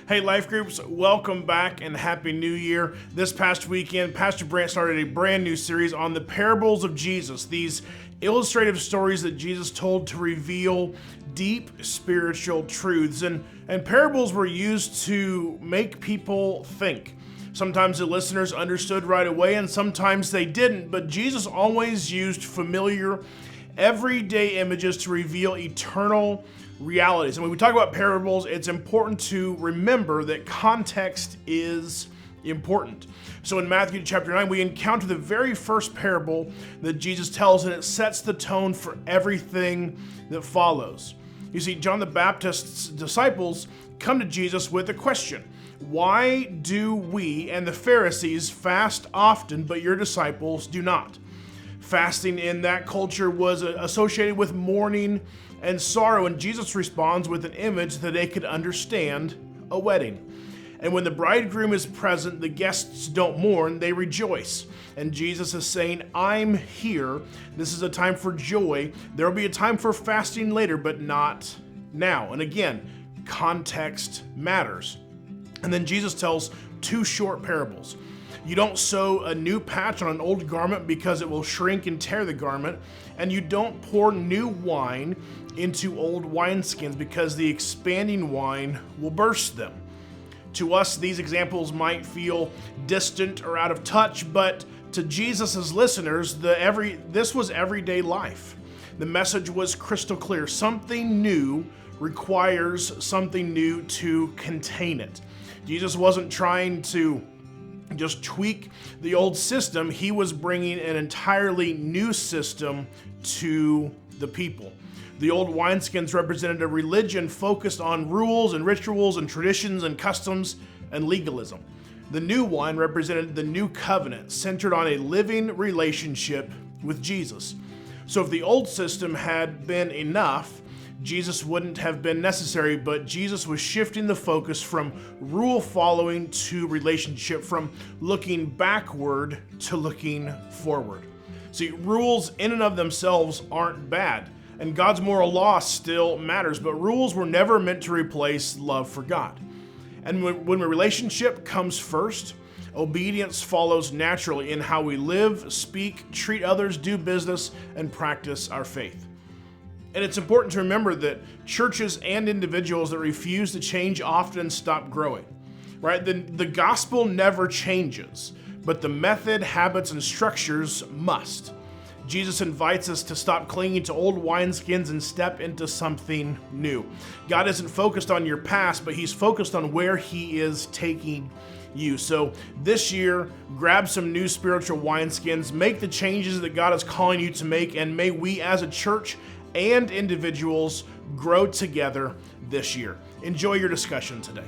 Hey, Life Groups, welcome back and Happy New Year. This past weekend, Pastor Brant started a brand new series on the parables of Jesus, these illustrative stories that Jesus told to reveal deep spiritual truths. And parables were used to make people think. Sometimes the listeners understood right away and sometimes they didn't, but Jesus always used familiar, everyday images to reveal eternal realities. And when we talk about parables, it's important to remember that context is important. So in Matthew chapter 9, we encounter the very first parable that Jesus tells, and it sets the tone for everything that follows. You see, John the Baptist's disciples come to Jesus with a question. Why do we and the Pharisees fast often, but your disciples do not? Fasting in that culture was associated with mourning and sorrow, and Jesus responds with an image that they could understand: a wedding. And when the bridegroom is present, the guests don't mourn, they rejoice. And Jesus is saying, I'm here. This is a time for joy. There will be a time for fasting later, but not now. And again, context matters. And then Jesus tells two short parables. You don't sew a new patch on an old garment because it will shrink and tear the garment. And you don't pour new wine into old wineskins because the expanding wine will burst them. To us, these examples might feel distant or out of touch, but to Jesus' listeners, this was everyday life. The message was crystal clear. Something new requires something new to contain it. Jesus wasn't trying to just tweak the old system. He was bringing an entirely new system to the people. The old wineskins represented a religion focused on rules and rituals and traditions and customs and legalism. The new wine represented the new covenant, centered on a living relationship with Jesus. So if the old system had been enough, Jesus wouldn't have been necessary, but Jesus was shifting the focus from rule following to relationship, from looking backward to looking forward. See, rules in and of themselves aren't bad, and God's moral law still matters, but rules were never meant to replace love for God. And when a relationship comes first, obedience follows naturally in how we live, speak, treat others, do business, and practice our faith. And it's important to remember that churches and individuals that refuse to change often stop growing, right? The gospel never changes, but the method, habits, and structures must. Jesus invites us to stop clinging to old wineskins and step into something new. God isn't focused on your past, but He's focused on where He is taking you. So this year, grab some new spiritual wineskins, make the changes that God is calling you to make, and may we as a church and individuals grow together this year. Enjoy your discussion today.